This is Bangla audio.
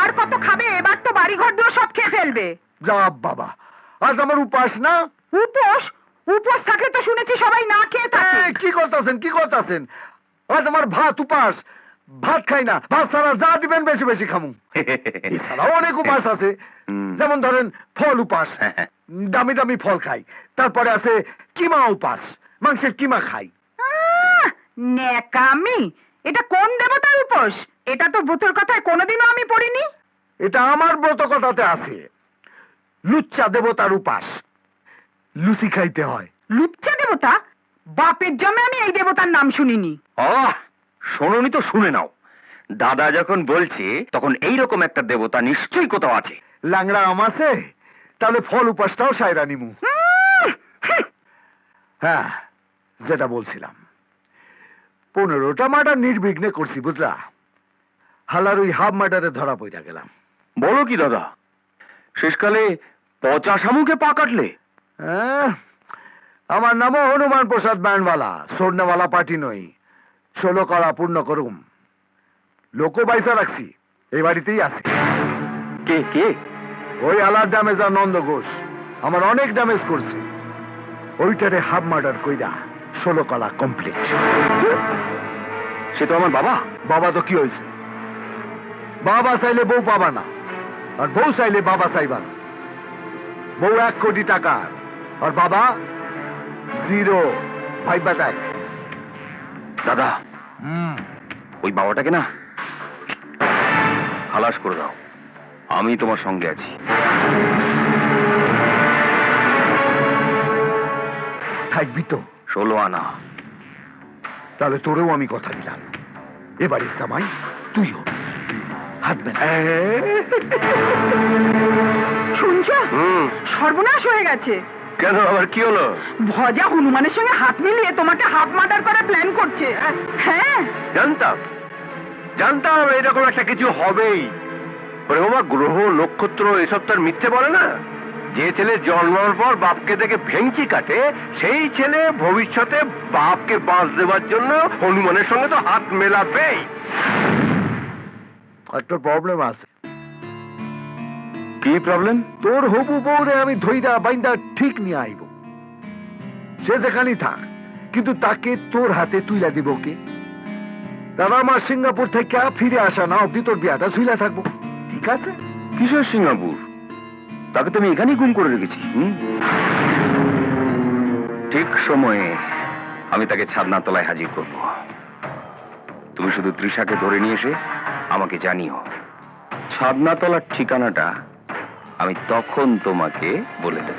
আর কত খাবে? এবার তো বাড়ি ঘর দিয়ে সব খেয়ে ফেলবে। যা বাবা, আজ আমার উপাস না। উপোস? উপোস থাকলে তো শুনেছি সবাই না খেয়ে থাকে। কি করতেছেন, কি করতেছেন? আজ আমার ভাত উপাস, ভাত খাই না, ভাত ছাড়া যা দিবেন বেশি বেশি খামু। এছাড়াও অনেক উপাস আছে, যেমন ধরেন ফল উপাস, দামি দামি ফল খাই। তারপরে আছে কিমা উপাস, মাংসের কিমা খাই। ন্যাকামি! এটা কোন দেবতার উপোস? এটা তো ভূতের কথায় কোনোদিনও আমি পড়িনি। এটা আমার ব্রত কথাতে আছে, লুচ্চা দেবতার উপাস। লুচি খাইতে হয়। লুচ্চা দেবতা? বাপের জন্মে আমি এই দেবতার নাম শুনিনি। শোনোনি তো শুনে নাও। দাদা যখন বলছে তখন এইরকম একটা দেবতা নিশ্চয়ই কোথাও আছে। ল্যাংড়া আম আছে, তাহলে ফল উপাসটাও সাইরা নিমু। হ্যাঁ, যেটা বলছিলাম, 15টা মার্ডার নির্বিঘ্নে করছি, বুঝলা? হালার ওই হাফ মার্ডারে ধরা পড়া গেলাম। বলো কি দাদা, শেষকালে পচা শামুকে পা কাটলে? আমার নামও হনুমান প্রসাদ ব্যান্ডওয়ালা, সোডনেওয়ালা পার্টি নই। 16 কলা পূর্ণ করুম। লোকও বাইসা রাখছি, এই বাড়িতেই আছে। কে কে? ওই আলার ড্যামেজ আর নন্দ ঘোষ আমার অনেক ড্যামেজ করছে। ওইটারে হাফ মার্ডার কইরা 16 কলা কমপ্লিট। সে তো আমার বাবা। বাবা তো কি হয়েছে? বাবা চাইলে বউ পাবা না, আর বউ চাইলে বাবা চাইবা না। বউ 1 কোটি টাকা, আর বাবা 0। ভাইবা দেখ দাদা, ওই বাবাটাকে না খালাস করে দাও, আমি তোমার সঙ্গে আছি। থাকবি তো? 16 আনা। তাহলে তোরেও আমি কথা দিলাম, এবারে জামাই তুই হবি। হাতবে না। শুনছো? সর্বনাশ হয়ে গেছে। কেন, আবার কি হলো? ভজা হনুমানের সঙ্গে হাত মিলিয়ে তোমাকে হাফ মার্ডার করার প্ল্যান করছে। হ্যাঁ, জানতাম জানতাম এরকম একটা কিছু হবেই। ওরে বাবা, গ্রহ নক্ষত্র এসব তার মিথ্যে বলে না। যে ছেলে জন্মানোর পর বাপকে দেখে ভেঙচি কাটে, সেই ছেলে ভবিষ্যতে বাপকে বাঁচ দেওয়ার জন্য হনুমানের সঙ্গে তো হাত মেলাবেই। একটা প্রবলেম আছে। কি প্রবলেম? তোর হবু বউরে আমি ধইরা বাইন্দা ঠিক নিয়ে আইব। সে যেখানেই থাক, কিন্তু তাকে তোর হাতে তুইলা দিব কে? দাদা, আমার সিঙ্গাপুর থেকে ফিরে আসা না অব্দি তোর বিয়াটা ঝুইলা থাকবো, ঠিক আছে? কিসের সিঙ্গাপুর? তাকে তো আমি এখানেই গুম করে রেখেছি। ঠিক সময়ে আমি তাকে ছাদনার তলায় হাজির করব। তুমি শুধু তৃষাকে ধরে নিয়ে এসে আমাকে জানিও। ছাদনাতলার ঠিকানাটা আমি তখন তোমাকে বলে দেব।